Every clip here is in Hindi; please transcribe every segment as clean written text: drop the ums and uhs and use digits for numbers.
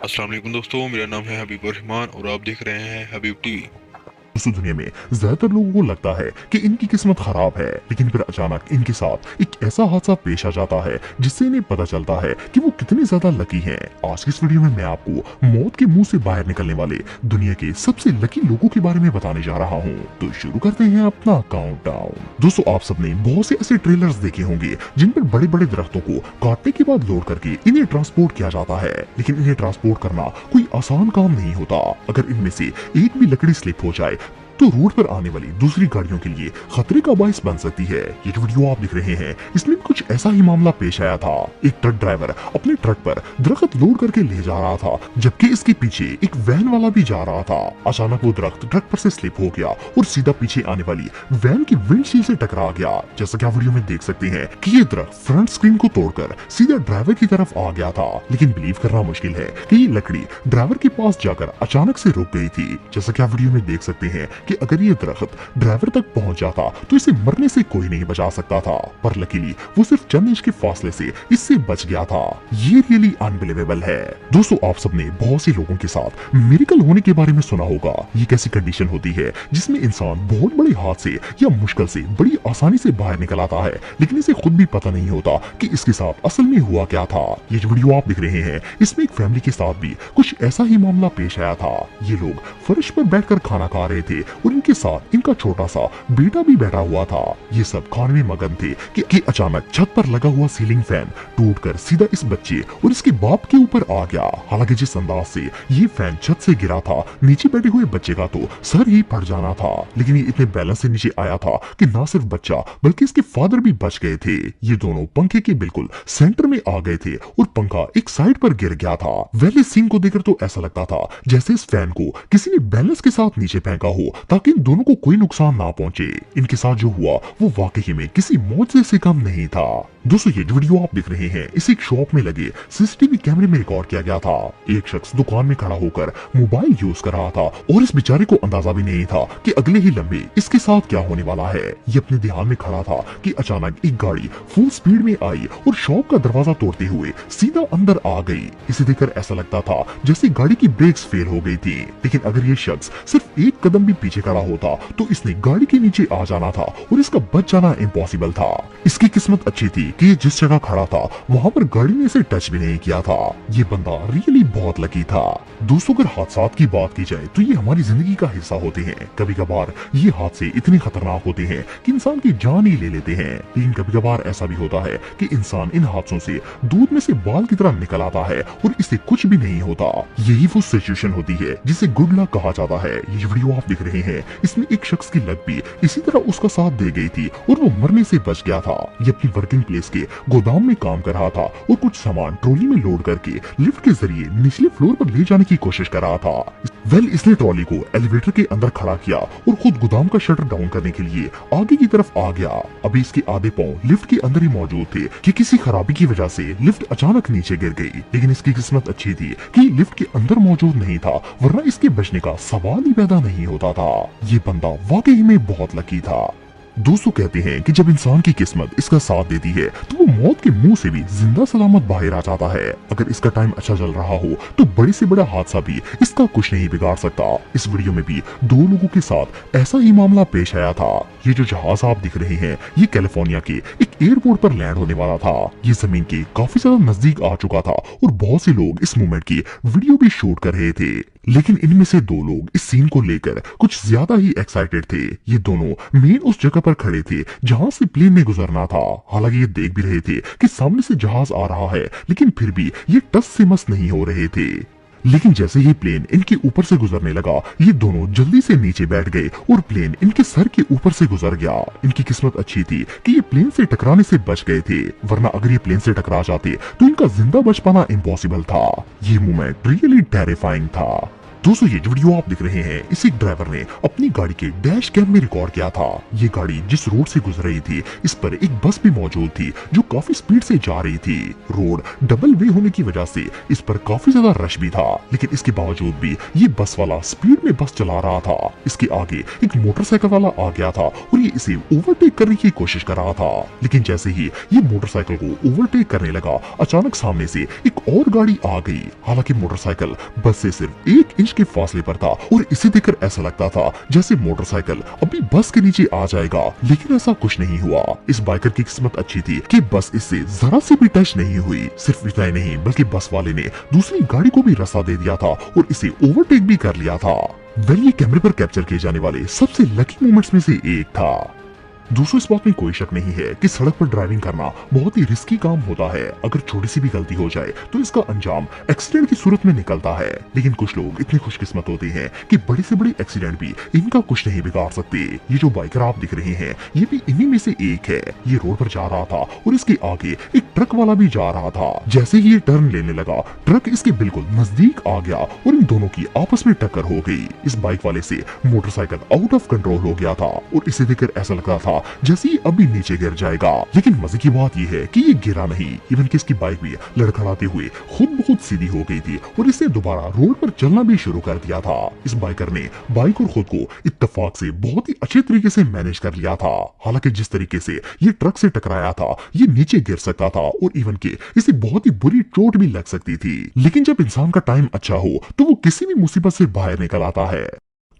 अस्सलाम वालेकुम दोस्तों, मेरा नाम है हबीब रहमान और आप देख रहे हैं हबीब टीवी। दोस्तों दुनिया में ज्यादातर लोगों को लगता है कि इनकी किस्मत खराब है, लेकिन फिर अचानक इनके साथ एक ऐसा हादसा पेश आ जाता है जिससे इन्हें पता चलता है कि वो कितने ज्यादा लकी हैं। आज की इस वीडियो में मैं आपको मौत के मुंह से बाहर निकलने वाले दुनिया के सबसे लकी लोगों के बारे में बताने जा रहा हूँ। तो शुरू करते हैं अपना काउंटडाउन। दोस्तों आप सबने बहुत से ऐसे ट्रेलर्स देखे होंगे जिन पर बड़े बड़े दरख्तों को काटने के बाद लोड करके इन्हें ट्रांसपोर्ट किया जाता है, लेकिन इन्हें ट्रांसपोर्ट करना कोई आसान काम नहीं होता। अगर इनमें से एक भी लकड़ी स्लिप हो जाए तो रोड पर आने वाली दूसरी गाड़ियों के लिए खतरे का बायस बन सकती है। ये जो वीडियो आप देख रहे हैं इसमें कुछ ऐसा ही मामला पेश आया था। एक ट्रक ड्राइवर अपने ट्रक पर दरख्त लोड करके ले जा रहा था, जबकि इसके पीछे एक वैन वाला भी जा रहा था। अचानक वो दरख्त ट्रक पर से स्लिप हो गया और सीधा पीछे आने वाली वैन की विंडशील्ड से टकरा गया। जैसा कि आप वीडियो में देख सकते हैं कि ये दरख्त फ्रंट स्क्रीन को तोड़कर सीधा ड्राइवर की तरफ आ गया था, लेकिन बिलीव करना मुश्किल है कि ये लकड़ी ड्राइवर के पास जाकर अचानक से रुक गई थी। जैसा कि आप वीडियो में देख सकते हैं कि अगर ये दरख्त ड्राइवर तक पहुंच जाता तो इसे मरने से कोई नहीं बचा सकता था, पर लकीली वो सिर्फ चंद इंच के फासले से इससे बच गया था। ये रियली अनबिलीवेबल है। दोस्तों आप सबने बहुत से लोगों के साथ मिरेकल होने के बारे में सुना होगा। ये कैसी कंडीशन होती है जिसमें इंसान बहुत बड़े हाथ से या मुश्किल से बड़ी आसानी से बाहर निकल आता है, लेकिन इसे खुद भी पता नहीं होता कि इसके साथ असल में हुआ क्या था। ये जो वीडियो आप देख रहे हैं इसमें एक फैमिली के साथ भी कुछ ऐसा ही मामला पेश आया था। ये लोग फर्श पर बैठकर खाना खा रहे थे और इनके साथ इनका छोटा सा बेटा भी बैठा हुआ था। ये सब खाने में मगन थे कि अचानक छत पर लगा हुआ सीलिंग फैन टूटकर सीधा इस बच्चे और इसके बाप के ऊपर आ गया। हालांकि जिस अंदाज से ये फैन छत से गिरा था, नीचे बैठे हुए बच्चे का तो सर ही फट जाना था, लेकिन ये इतने बैलेंस से नीचे आया था कि ना सिर्फ बच्चा बल्कि इसके फादर भी बच गए थे। ये दोनों पंखे के बिल्कुल सेंटर में आ गए थे और पंखा एक साइड पर गिर गया था। वैले सीन को देखकर तो ऐसा लगता था जैसे इस फैन को किसी ने बैलेंस के साथ नीचे फेंका हो ताकि इन दोनों को कोई नुकसान ना पहुंचे। इनके साथ जो हुआ वो वाकई में किसी मौत से कम नहीं था। दोस्तों ये जो वीडियो आप देख रहे हैं इसे एक शॉप में लगे सीसीटीवी कैमरे में रिकॉर्ड किया गया था। एक शख्स दुकान में खड़ा होकर मोबाइल यूज कर रहा था और इस बेचारे को अंदाजा भी नहीं था कि अगले ही लम्हे इसके साथ क्या होने वाला है। ये अपने ध्यान में खड़ा था कि अचानक एक गाड़ी फुल स्पीड में आई और शॉप का दरवाजा तोड़ते हुए सीधा अंदर आ गई। इसे देखकर ऐसा लगता था जैसे गाड़ी की ब्रेक्स फेल हो गई थी, लेकिन अगर ये शख्स सिर्फ एक कदम भी पीछे खड़ा होता तो इसने गाड़ी के नीचे आ जाना था और इसका बच जाना इम्पॉसिबल था। इसकी किस्मत अच्छी थी कि जिस जगह खड़ा था वहाँ पर गाड़ी ने इसे टच भी नहीं किया था। ये बंदा रियली बहुत लकी था। दोस्तों अगर हादसात की बात की जाए तो ये हमारी जिंदगी का हिस्सा होते हैं। कभी कभार ये हादसे इतने खतरनाक होते हैं कि इंसान की जान ही ले लेते हैं, लेकिन कभी कभार ऐसा भी होता है कि इंसान इन हादसों से दूध में से बाल की तरह निकल आता है और इससे कुछ भी नहीं होता। यही वो सिचुएशन होती है जिसे गुड लक कहा जाता है। ये वीडियो आप देख रहे हैं इसमें एक शख्स की लक भी इसी तरह उसका साथ दे गई थी और वो मरने से बच गया था। ये अपनी वर्किंग प्लेस के गोदाम में काम कर रहा था और कुछ सामान ट्रॉली में लोड करके लिफ्ट के जरिए निचले फ्लोर पर ले जाने की कोशिश कर रहा था। इसने ट्रॉली को एलिवेटर के अंदर खड़ा किया और खुद गोदाम का शटर डाउन करने के लिए आगे की तरफ आ गया। अभी इसके आधे पांव लिफ्ट के अंदर ही मौजूद थे कि किसी खराबी की वजह से लिफ्ट अचानक नीचे गिर गई, लेकिन इसकी किस्मत अच्छी थी कि लिफ्ट के अंदर मौजूद नहीं था, वरना इसके बचने का सवाल ही पैदा नहीं होता था। ये बंदा वाकई में बहुत लकी था। दोस्तों कहते हैं कि जब इंसान की किस्मत इसका साथ देती है तो वो मौत के मुंह से भी जिंदा सलामत बाहर आ जाता है। अगर इसका टाइम अच्छा चल रहा हो तो बड़े से बड़ा हादसा भी इसका कुछ नहीं बिगाड़ सकता। इस वीडियो में भी दो लोगों के साथ ऐसा ही मामला पेश आया था। ये जो जहाज आप दिख रहे हैं ये कैलिफोर्निया के एक एयरपोर्ट पर लैंड होने वाला था। ये जमीन के काफी ज्यादा नजदीक आ चुका था और बहुत से लोग इस मोमेंट की वीडियो भी शूट कर रहे थे, लेकिन इनमें से दो लोग इस सीन को लेकर कुछ ज्यादा ही एक्साइटेड थे। ये दोनों मेन उस जगह पर खड़े थे जहां से प्लेन ने गुजरना था। हालांकि ये देख भी रहे थे कि सामने से जहाज आ रहा है, लेकिन फिर भी ये टस से मस नहीं हो रहे थे। लेकिन जैसे ही प्लेन इनके ऊपर से गुजरने लगा ये दोनों जल्दी से नीचे बैठ गए और प्लेन इनके सर के ऊपर से गुजर गया। इनकी किस्मत अच्छी थी कि ये प्लेन से टकराने से बच गए थे, वरना अगर ये प्लेन से टकरा जाते तो इनका जिंदा बच पाना इम्पॉसिबल था। ये मोमेंट रियली टेरिफाइंग था। दोस्तों ये जो वीडियो आप देख रहे हैं इसे एक ड्राइवर ने अपनी गाड़ी के डैश कैम में रिकॉर्ड किया था। ये गाड़ी जिस रोड से गुजर रही थी इस पर एक बस भी मौजूद थी जो काफी स्पीड से जा रही थी। रोड डबल वे होने की वजह से इस पर काफी ज्यादा रश भी था, लेकिन इसके बावजूद भी ये बस वाला स्पीड में बस चला रहा था। इसके आगे एक मोटरसाइकिल वाला आ गया था और ये इसे ओवरटेक करने की कोशिश कर रहा था, लेकिन जैसे ही ये मोटरसाइकिल को ओवरटेक करने लगा अचानक सामने से एक और गाड़ी आ गई। हालांकि मोटरसाइकिल बस से सिर्फ 1 इंच के फासले पर था और इसे देखकर ऐसा लगता था जैसे मोटरसाइकिल अभी बस के नीचे आ जाएगा, लेकिन ऐसा कुछ नहीं हुआ। इस बाइकर की किस्मत अच्छी थी कि बस इससे जरा सी भी टच नहीं हुई। सिर्फ इतना ही नहीं बल्कि बस वाले ने दूसरी गाड़ी को भी रास्ता दे दिया था और इसे ओवरटेक भी कर लिया था। ये कैमरे पर कैप्चर किए जाने वाले सबसे लकी मोमेंट्स में से एक था। दोस्तों इस बात में कोई शक नहीं है कि सड़क पर ड्राइविंग करना बहुत ही रिस्की काम होता है। अगर छोटी सी भी गलती हो जाए तो इसका अंजाम एक्सीडेंट की सूरत में निकलता है, लेकिन कुछ लोग इतने खुशकिस्मत होते हैं कि बड़े से बड़े एक्सीडेंट भी इनका कुछ नहीं बिगाड़ सकते। ये जो बाइकर आप दिख रहे हैं ये भी इन्हीं में से एक है। ये रोड पर जा रहा था और इसके आगे एक ट्रक वाला भी जा रहा था। जैसे ही ये टर्न लेने लगा ट्रक इसके बिल्कुल नजदीक आ गया और इन दोनों की आपस में टक्कर हो गई। इस बाइक वाले से मोटरसाइकिल आउट ऑफ कंट्रोल हो गया था और इसे देखकर ऐसा लग रहा था जैसे ही अभी नीचे गिर जाएगा, लेकिन मजे की बात यह है कि ये गिरा नहीं। इवन कि इसकी बाइक भी लड़खड़ाते हुए खुद बहुत सीधी हो गई थी और इसने दोबारा रोड पर चलना भी शुरू कर दिया था। इस बाइकर ने बाइक और खुद को इत्तेफाक से बहुत ही अच्छे तरीके से मैनेज कर लिया था। हालांकि जिस तरीके से ये ट्रक से टकराया था ये नीचे गिर सकता था और इवन के इसे बहुत ही बुरी चोट भी लग सकती थी, लेकिन जब इंसान का टाइम अच्छा हो तो वो किसी भी मुसीबत से बाहर निकल आता है।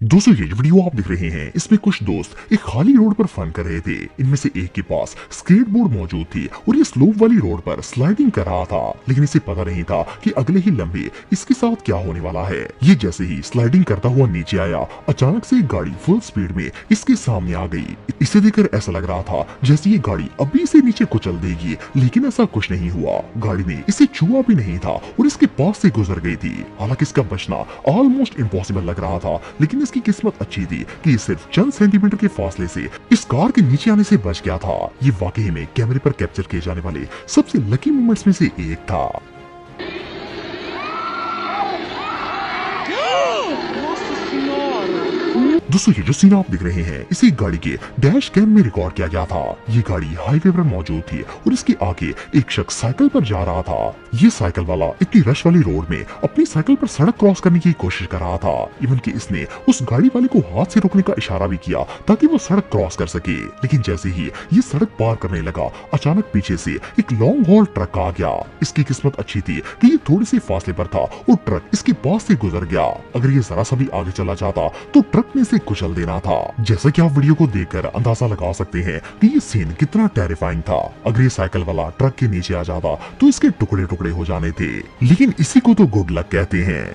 दोस्तों ये जो वीडियो आप देख रहे हैं इसमें कुछ दोस्त एक खाली रोड पर फन कर रहे थे। इनमें से एक के पास स्केटबोर्ड मौजूद थी और ये स्लोप वाली रोड पर स्लाइडिंग कर रहा था, लेकिन इसे पता नहीं था कि अगले ही लम्हे इसके साथ क्या होने वाला है। ये जैसे ही स्लाइडिंग करता हुआ नीचे आया अचानक से एक गाड़ी फुल स्पीड में इसके सामने आ गई। इसे देखकर ऐसा लग रहा था जैसे ये गाड़ी अभी से नीचे कुचल देगी, लेकिन ऐसा कुछ नहीं हुआ। गाड़ी ने इसे छुआ भी नहीं था और इसके पास से गुजर गई थी। हालांकि इसका बचना ऑलमोस्ट इम्पॉसिबल लग रहा था, लेकिन इसकी किस्मत अच्छी थी कि ये सिर्फ चंद सेंटीमीटर के फासले से इस कार के नीचे आने से बच गया था। ये वाकई में कैमरे पर कैप्चर किए जाने वाले सबसे लकी मोमेंट्स में से एक था। दोस्तों ये जो सीन आप दिख रहे हैं इसे गाड़ी के डैश कैम में रिकॉर्ड किया गया था। ये गाड़ी हाईवे पर मौजूद थी और इसके आगे एक शख्स साइकिल पर जा रहा था। ये साइकिल वाला इतनी रश वाली रोड में अपनी साइकिल पर सड़क क्रॉस करने की कोशिश कर रहा था। इवन कि इसने उस गाड़ी वाले को हाथ से रोकने का इशारा भी किया ताकि वो सड़क क्रॉस कर सके, लेकिन जैसे ही ये सड़क पार करने लगा अचानक पीछे से एक लॉन्ग हॉल ट्रक आ गया। इसकी किस्मत अच्छी थी कि ये थोड़े से फासले पर था और ट्रक इसके पास से गुजर गया। अगर ये जरा सा भी आगे चला जाता तो ट्रक में से कुचल देना था। जैसा कि आप वीडियो को देखकर अंदाजा लगा सकते हैं कि ये सीन कितना टेरिफाइंग था। अगर ये साइकिल वाला ट्रक के नीचे आ जाता तो इसके टुकड़े टुकड़े हो जाने थे, लेकिन इसी को तो गुड लक कहते हैं।